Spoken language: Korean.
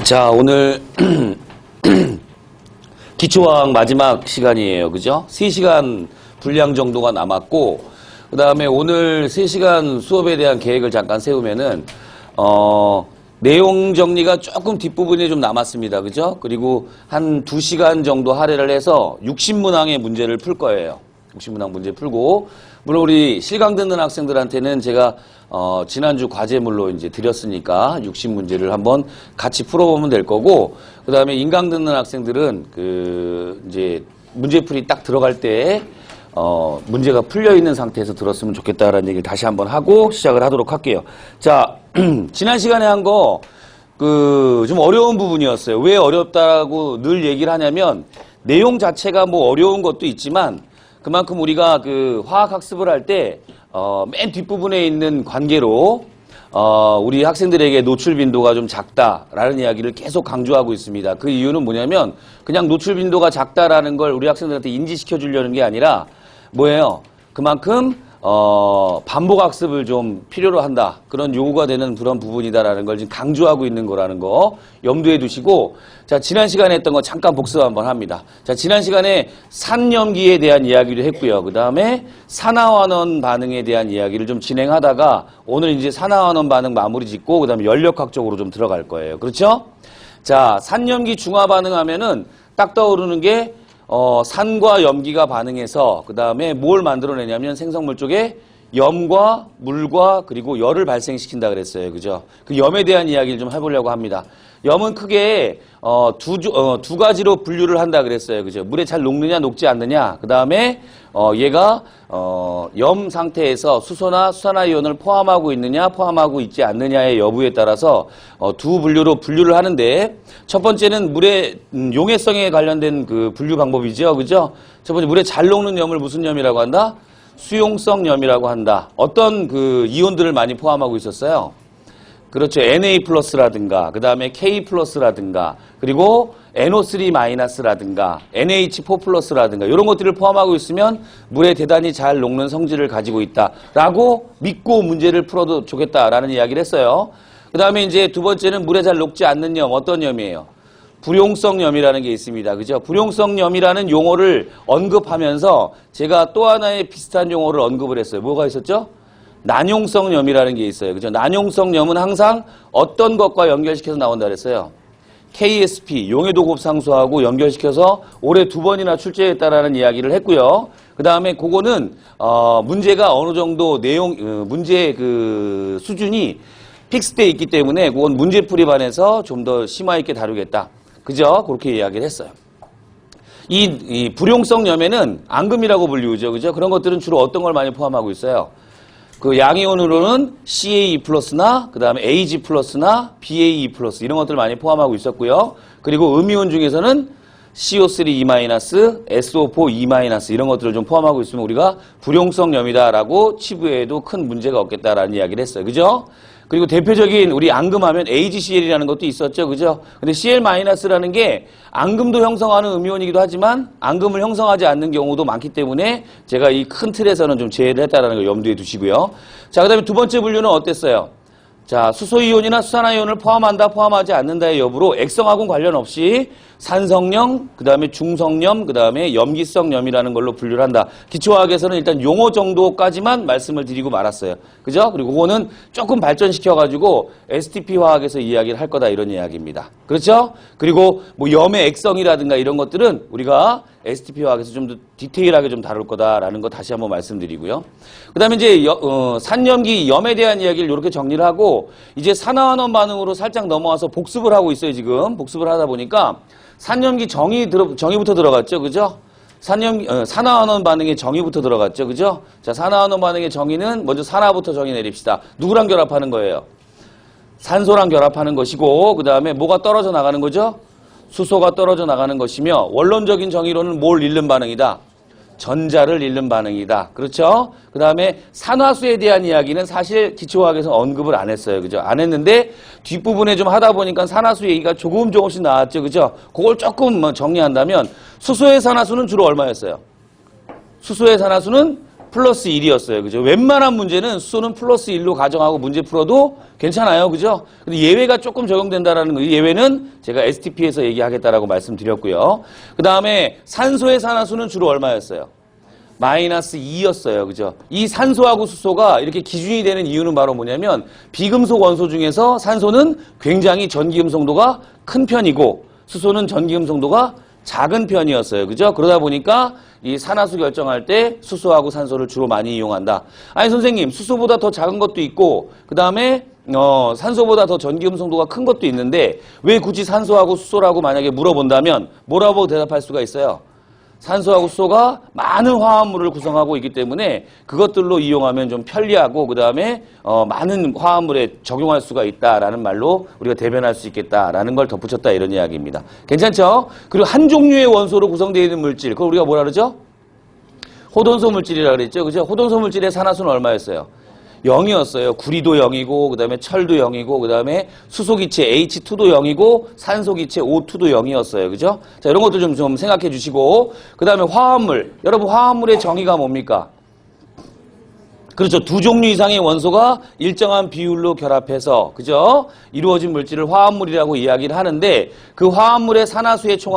자, 오늘 기초과학 마지막 시간이에요. 그죠? 3시간 분량 정도가 남았고, 그 다음에 오늘 3시간 수업에 대한 계획을 잠깐 세우면은, 내용 정리가 조금 뒷부분이 좀 남았습니다. 그죠? 그리고 한 2시간 정도 할애를 해서 60문항의 문제를 풀 거예요. 60문항 문제 풀고, 물론 우리 실강 듣는 학생들한테는 제가 지난주 과제물로 이제 드렸으니까 60문제를 한번 같이 풀어보면 될 거고, 그 다음에 인강 듣는 학생들은 이제 문제풀이 딱 들어갈 때 문제가 풀려 있는 상태에서 들었으면 좋겠다라는 얘기를 다시 한번 하고 시작을 하도록 할게요. 자, 지난 시간에 한 거 좀 어려운 부분이었어요. 왜 어렵다고 늘 얘기를 하냐면 내용 자체가 뭐 어려운 것도 있지만 그만큼 우리가 화학 학습을 할 때 맨 뒷부분에 있는 관계로 우리 학생들에게 노출 빈도가 좀 작다라는 이야기를 계속 강조하고 있습니다. 그 이유는 뭐냐면 그냥 노출 빈도가 작다라는 걸 우리 학생들한테 인지시켜 주려는 게 아니라 뭐예요? 그만큼 반복 학습을 좀 필요로 한다. 그런 요구가 되는 그런 부분이다라는 걸 지금 강조하고 있는 거라는 거 염두에 두시고, 자, 지난 시간에 했던 거 잠깐 복습 한번 합니다. 자, 지난 시간에 산염기에 대한 이야기를 했고요. 그 다음에 산화환원 반응에 대한 이야기를 좀 진행하다가 오늘 이제 산화환원 반응 마무리 짓고 그 다음에 연력학 적으로 좀 들어갈 거예요. 그렇죠? 자, 산염기 중화 반응하면은 딱 떠오르는 게 산과 염기가 반응해서 그 다음에 뭘 만들어내냐면 생성물 쪽에 염과 물과 그리고 열을 발생시킨다 그랬어요. 그죠? 그 염에 대한 이야기를 좀 해보려고 합니다. 염은 크게 두 가지로 분류를 한다 그랬어요. 그죠? 물에 잘 녹느냐 녹지 않느냐. 그 다음에 얘가 염 상태에서 수소나 수산화이온을 포함하고 있느냐 포함하고 있지 않느냐의 여부에 따라서 두 분류로 분류를 하는데, 첫 번째는 물의 용해성에 관련된 그 분류 방법이죠. 그죠? 첫 번째, 물에 잘 녹는 염을 무슨 염이라고 한다? 수용성 염이라고 한다. 어떤 이온들을 많이 포함하고 있었어요? 그렇죠. Na+라든가, 그 다음에 K+라든가, 그리고 NO3-라든가, NH4+라든가, 이런 것들을 포함하고 있으면 물에 대단히 잘 녹는 성질을 가지고 있다라고 믿고 문제를 풀어도 좋겠다라는 이야기를 했어요. 그 다음에 이제 두 번째는 물에 잘 녹지 않는 염, 어떤 염이에요? 불용성 염이라는 게 있습니다. 그죠? 불용성 염이라는 용어를 언급하면서 제가 또 하나의 비슷한 용어를 언급을 했어요. 뭐가 있었죠? 난용성 염이라는 게 있어요. 그죠? 난용성 염은 항상 어떤 것과 연결시켜서 나온다 그랬어요? KSP, 용해도 곱상수하고 연결시켜서 올해 2번이나 출제했다라는 이야기를 했고요. 그 다음에 그거는, 문제가 어느 정도 문제의 수준이 픽스되어 있기 때문에 그건 문제풀이 반에서 좀 더 심화 있게 다루겠다. 그죠? 그렇게 이야기를 했어요. 이 불용성 염에는 앙금이라고 불리우죠. 그죠? 그런 것들은 주로 어떤 걸 많이 포함하고 있어요? 양이온으로는 CaE+나 그 다음에 Ag+나 BaE+ 이런 것들을 많이 포함하고 있었고요. 그리고 음이온 중에서는 CO3E-, SO4E- 이런 것들을 좀 포함하고 있으면 우리가 불용성 염이다라고 치부에도 큰 문제가 없겠다라는 이야기를 했어요. 그죠? 그리고 대표적인 우리 앙금하면 AgCl이라는 것도 있었죠. 그죠? 근데 Cl-라는 게 앙금도 형성하는 음이온이기도 하지만 앙금을 형성하지 않는 경우도 많기 때문에 제가 이 큰 틀에서는 좀 제외를 했다라는 걸 염두에 두시고요. 자, 그 다음에 두 번째 분류는 어땠어요? 자, 수소이온이나 수산화이온을 포함한다, 포함하지 않는다의 여부로 액성하고는 관련 없이 산성염, 그 다음에 중성염, 그 다음에 염기성 염이라는 걸로 분류를 한다. 기초화학에서는 일단 용어 정도까지만 말씀을 드리고 말았어요. 그죠? 그리고 그거는 조금 발전시켜가지고 STP 화학에서 이야기를 할 거다, 이런 이야기입니다. 그렇죠? 그리고 뭐 염의 액성이라든가 이런 것들은 우리가 STP 화학에서 좀 더 디테일하게 좀 다룰 거다라는 거 다시 한번 말씀드리고요. 그 다음에 이제 산염기 염에 대한 이야기를 이렇게 정리를 하고 이제 산화환원 반응으로 살짝 넘어와서 복습을 하고 있어요. 지금 복습을 하다 보니까 산염기 정의부터 들어갔죠. 그죠? 산화환원 반응의 정의부터 들어갔죠. 그죠? 자, 산화환원 반응의 정의는 먼저 산화부터 정의 내립시다. 누구랑 결합하는 거예요? 산소랑 결합하는 것이고, 그 다음에 뭐가 떨어져 나가는 거죠? 수소가 떨어져 나가는 것이며, 원론적인 정의로는 뭘 잃는 반응이다? 전자를 잃는 반응이다. 그렇죠? 그 다음에 산화수에 대한 이야기는 사실 기초화학에서 언급을 안 했어요. 그죠? 안 했는데 뒷부분에 좀 하다 보니까 산화수 얘기가 조금씩 나왔죠. 그죠? 그걸 조금 정리한다면 수소의 산화수는 주로 얼마였어요? 수소의 산화수는 플러스 1이었어요. 그죠? 웬만한 문제는 수소는 플러스 1로 가정하고 문제 풀어도 괜찮아요. 그죠? 근데 예외가 조금 적용된다라는 거. 이 예외는 제가 STP에서 얘기하겠다라고 말씀드렸고요. 그 다음에 산소의 산화수는 주로 얼마였어요? 마이너스 2였어요. 그죠? 이 산소하고 수소가 이렇게 기준이 되는 이유는 바로 뭐냐면 비금속 원소 중에서 산소는 굉장히 전기음성도가 큰 편이고 수소는 전기음성도가 작은 편이었어요. 그죠? 그러다 보니까 이 산화수 결정할 때 수소하고 산소를 주로 많이 이용한다. 아니 선생님 수소보다 더 작은 것도 있고 그 다음에 산소보다 더 전기음성도가 큰 것도 있는데 왜 굳이 산소하고 수소라고 만약에 물어본다면 뭐라고 대답할 수가 있어요? 산소하고 수소가 많은 화합물을 구성하고 있기 때문에 그것들로 이용하면 좀 편리하고 그 다음에 많은 화합물에 적용할 수가 있다라는 말로 우리가 대변할 수 있겠다라는 걸 덧붙였다 이런 이야기입니다. 괜찮죠? 그리고 한 종류의 원소로 구성되어 있는 물질 그걸 우리가 뭐라 그러죠? 호돈소 물질이라고 그랬죠. 그죠? 호돈소 물질의 산화수는 얼마였어요? 0이었어요. 구리도 0이고, 그 다음에 철도 0이고, 그 다음에 수소기체 H2도 0이고, 산소기체 O2도 0이었어요. 그죠? 자, 이런 것도 좀 생각해 주시고, 그 다음에 화합물. 여러분, 화합물의 정의가 뭡니까? 그렇죠. 두 종류 이상의 원소가 일정한 비율로 결합해서, 그죠? 이루어진 물질을 화합물이라고 이야기를 하는데, 그 화합물의 산화수의 총합